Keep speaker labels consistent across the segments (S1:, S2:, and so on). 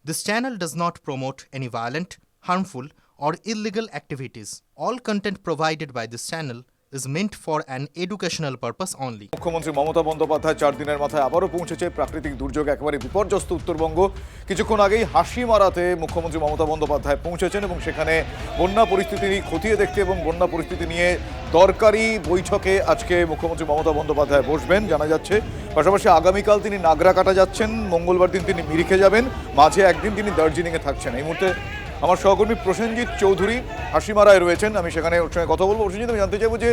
S1: This channel does not promote any violent, harmful, or illegal activities. All content provided by this channel is meant for an educational purpose only.
S2: মুখ্যমন্ত্রী মমতা বন্দ্যোপাধ্যায় 4 দিনের মাথায় আবারও পৌঁছেছে প্রাকৃতিক দুর্যোগে একেবারে বিপর্যস্ত উত্তরবঙ্গ। কিছুক্ষণ আগেই হাসিমারাতে মুখ্যমন্ত্রী মমতা বন্দ্যোপাধ্যায় পৌঁছেছেন এবং সেখানে বন্যা পরিস্থিতি খতিয়ে দেখতে এবং বন্যা পরিস্থিতি নিয়ে দরকারি বৈঠকে আজকে মুখ্যমন্ত্রী মমতা বন্দ্যোপাধ্যায় বসবেন জানা যাচ্ছে। পাশাপাশি আগামীকাল তিনি নাগরাকাটা যাচ্ছেন, মঙ্গলবার দিন তিনি মিরিকে যাবেন, মাঝে একদিন তিনি দার্জিলিংয়ে থাকছেন। এই মুহূর্তে আমার সহকর্মী প্রসেনজিৎ চৌধুরী হাসিমারায় রয়েছেন, আমি সেখানে ওর সঙ্গে কথা বলবো। প্রসেনজিৎ, আমি জানতে চাইবো যে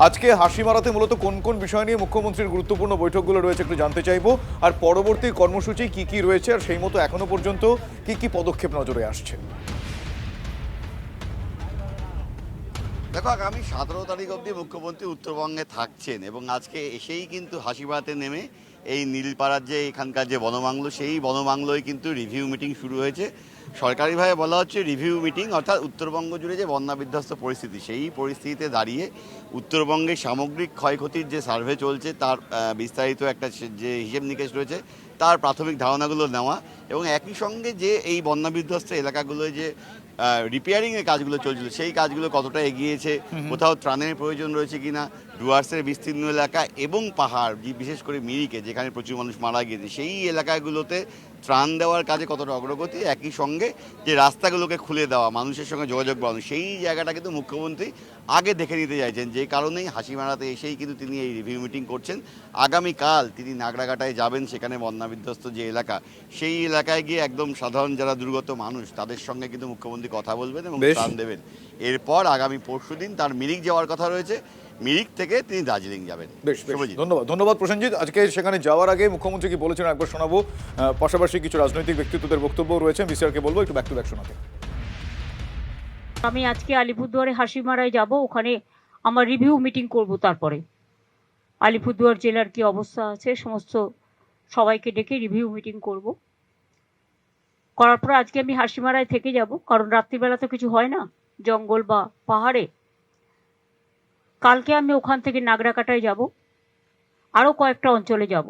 S2: আজকে হাসিমারাতে মূলত কোন কোন বিষয় নিয়ে মুখ্যমন্ত্রীর গুরুত্বপূর্ণ বৈঠকগুলো রয়েছে একটু জানতে চাইবো, আর পরবর্তী কর্মসূচি কি কি রয়েছে, আর সেই মতো এখনো পর্যন্ত কি কি পদক্ষেপ নজরে আসছে।
S3: দেখো, আগামী 17 তারিখ অবধি মুখ্যমন্ত্রী উত্তরবঙ্গে থাকছেন এবং আজকে এসেই কিন্তু হাসিমারাতে নেমে এই নীলপাড়ার যে এখানকার যে বনবাংলো, সেই বনবাংলোয় কিন্তু রিভিউ মিটিং শুরু হয়েছে। সরকারিভাবে বলা হচ্ছে রিভিউ মিটিং, অর্থাৎ উত্তরবঙ্গ জুড়ে যে বন্যা বিধ্বস্ত পরিস্থিতি, সেই পরিস্থিতিতে দাঁড়িয়ে উত্তরবঙ্গে সামগ্রিক ক্ষয়ক্ষতির যে সার্ভে চলছে তার বিস্তারিত একটা যে হিসেব নিকেশ রয়েছে তার প্রাথমিক ধারণাগুলো নেওয়া এবং একই সঙ্গে যে এই বন্যা বিধ্বস্ত এলাকাগুলোয় যে রিপেয়ারিংয়ের কাজগুলো চলছিল সেই কাজগুলো কতটা এগিয়েছে, কোথাও ত্রাণের প্রয়োজন রয়েছে কিনা, ডুয়ার্সের বিস্তীর্ণ এলাকা এবং পাহাড়, বিশেষ করে মিরিকে যেখানে প্রচুর মানুষ মারা গিয়েছে, সেই এলাকাগুলোতে ত্রাণ দেওয়ার কাজে কতটা অগ্রগতি, একই সঙ্গে যে রাস্তাগুলোকে খুলে দেওয়া, মানুষের সঙ্গে যোগাযোগ বাড়ানো, সেই জায়গাটা কিন্তু মুখ্যমন্ত্রী আগে দেখে নিতে চাইছেন। যে কারণেই হাসিমারাতে এসেই কিন্তু তিনি এই রিভিউ মিটিং করছেন। আগামীকাল তিনি নাগরাকাটায় যাবেন, সেখানে বন্যা বিধ্বস্ত যে এলাকা, সেই এলাকায় গিয়ে একদম সাধারণ যারা দুর্গত মানুষ তাদের সঙ্গে কিন্তু মুখ্যমন্ত্রী কথা বলবেন এবং ত্রাণ দেবেন। এরপর আগামী পরশুদিন তার মিরিক যাওয়ার কথা রয়েছে, মিরিক থেকে তিনি দার্জিলিং যাবেন।
S2: ধন্যবাদ প্রসেনজিৎ। আজকে সেখানে যাওয়ার আগে মুখ্যমন্ত্রী কি বলেছেন একবার শোনাবো, পাশাপাশি কিছু রাজনৈতিক ব্যক্তিত্বদের বক্তব্য রয়েছে, বিসিআরকে বলবো একটু ব্যাক টু ব্যাক শোনাতে।
S4: আমি আজকে আলিপুরদুয়ারে হাসিমারায় যাব, ওখানে আমার রিভিউ মিটিং করব। তারপরে আলিপুরদুয়ার জেলার কি অবস্থা আছে সমস্ত সবাইকে ডেকে রিভিউ মিটিং করব। করার পর আজকে আমি হাসিমারায় থেকে যাব, কারণ রাত্রিবেলা তো কিছু হয় না জঙ্গল বা পাহাড়ে। কালকে আমি ওখান থেকে নাগরাকাটায় যাব, আরও কয়েকটা অঞ্চলে যাব।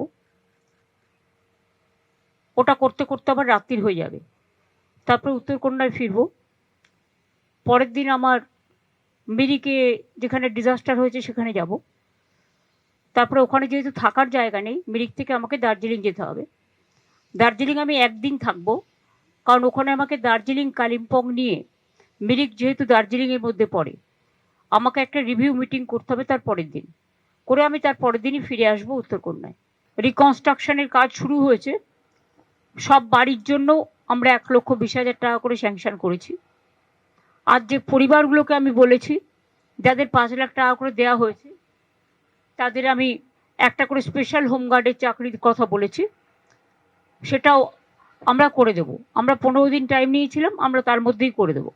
S4: ওটা করতে করতে আবার রাত্রির হয়ে যাবে, তারপর উত্তরকন্যায় ফিরবো। পরের দিন আমার মিরিকে যেখানে ডিজাস্টার হয়েছে সেখানে যাব। তারপরে ওখানে যেহেতু থাকার জায়গা নেই, মিরিক থেকে আমাকে দার্জিলিং যেতে হবে। দার্জিলিং আমি একদিন থাকবো, কারণ ওখানে আমাকে দার্জিলিং কালিম্পং নিয়ে, মিরিক যেহেতু দার্জিলিংয়ের মধ্যে পড়ে, আমাকে একটা রিভিউ মিটিং করতে হবে তার পরের দিন করে। আমি তার পরের দিনই ফিরে আসবো উত্তরকন্যায়। রিকনস্ট্রাকশনের কাজ শুরু হয়েছে, সব বাড়ির জন্য আমরা 1,20,000 টাকা করে স্যাংশন করেছি। আর যে পরিবারগুলোকে আমি বলেছি যাদের 5 লাখ টাকা করে দেওয়া হয়েছে, তাদের আমি একটা করে স্পেশাল হোমগার্ডের চাকরির কথা বলেছি, সেটাও আমরা করে দেব। আমরা 15 দিন টাইম নিয়েছিলাম, আমরা তার মধ্যেই করে দেব।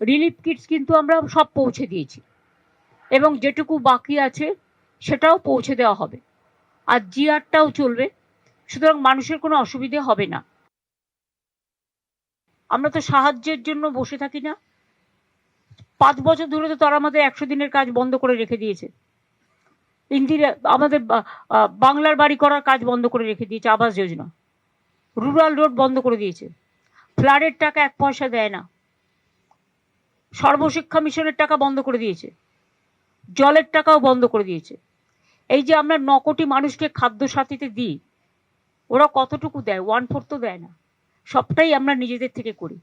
S4: রিলিফ কিটস কিন্তু আমরা সব পৌঁছে দিয়েছি এবং যেটুকু বাকি আছে সেটাও পৌঁছে দেওয়া হবে, আর জিআরটাও চলবে, সুতরাং মানুষের কোনো অসুবিধে হবে না। আমরা তো সাহায্যের জন্য বসে থাকি না। 5 বছর ধরে তো তারা আমাদের 100 দিনের কাজ বন্ধ করে রেখে দিয়েছে, ইন্দিরা আমাদের বাংলার বাড়ি করার কাজ বন্ধ করে রেখে দিয়েছে, আবাস যোজনা, রুরাল রোড বন্ধ করে দিয়েছে, ফ্লাডের টাকা 1 পয়সা দেয় না, সর্বশিক্ষা মিশনের টাকা বন্ধ করে দিয়েছে, জলের টাকাও বন্ধ করে দিয়েছে। এই যে আমরা 9 কোটি মানুষকে খাদ্য সাথীতে দিই, ওরা কতটুকু দেয়? 1/4 তো দেয় না, সবটাই আমরা নিজেদের থেকে করি।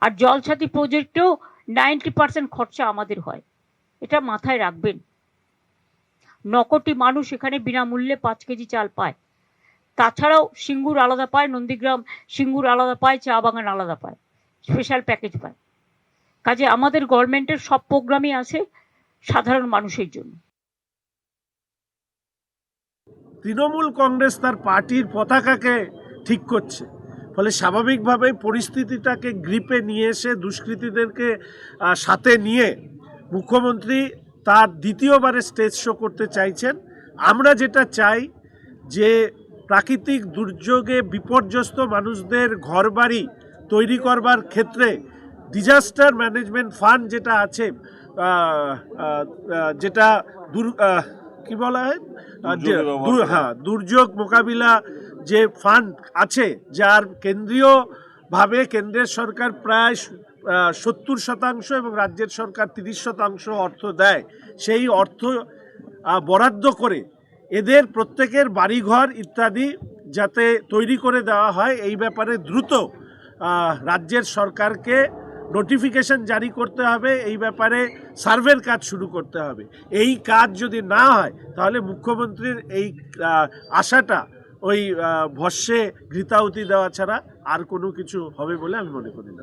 S4: আর জল সাথী প্রজেক্টেও 90% খরচা আমাদের হয়, এটা মাথায় রাখবেন। 9 কোটি মানুষ এখানে বিনামূল্যে 5 কেজি চাল পায়। তাছাড়াও সিঙ্গুর আলাদা পায়, নন্দীগ্রাম সিঙ্গুর আলাদা পায়, চা বাগান আলাদা পায়, স্পেশাল প্যাকেজ পায়। কাজে আমাদের গভর্নমেন্টের সব প্রোগ্রামই আছে সাধারণ মানুষের জন্য।
S5: তৃণমূল কংগ্রেস তার পার্টির পতাকাকে ঠিক করছে, ফলে স্বাভাবিকভাবে পরিস্থিতিটাকে গ্রিপে নিয়ে এসে দুষ্কৃতীদেরকে সাথে নিয়ে মুখ্যমন্ত্রী তার দ্বিতীয়বারে স্টেজ শো করতে চাইছেন। আমরা যেটা চাই যে প্রাকৃতিক দুর্যোগে বিপর্যস্ত মানুষদের ঘরবাড়ি তৈরি করবার ক্ষেত্রে ডিজাস্টার ম্যানেজমেন্ট ফান্ড যেটা আছে, যেটা কি বলা হয়, দুর্যোগ মোকাবিলা যে ফান্ড আছে, যার কেন্দ্রীয় ভাবে কেন্দ্রের সরকার প্রায় 70% এবং রাজ্যের সরকার 30% অর্থ দেয়, সেই অর্থ বরাদ্দ করে এদের প্রত্যেকের বাড়িঘর ইত্যাদি যাতে তৈরি করে দেওয়া হয়, এই ব্যাপারে দ্রুত রাজ্যের সরকারকে নোটিফিকেশন জারি করতে হবে, এই ব্যাপারে সার্ভের কাজ শুরু করতে হবে। এই কাজ যদি না হয় তাহলে মুখ্যমন্ত্রীর এই আশাটা ওই ভস্যে ঘৃতাহুতি দেওয়া ছাড়া আর কোনো কিছু হবে বলে আমি মনে করি না।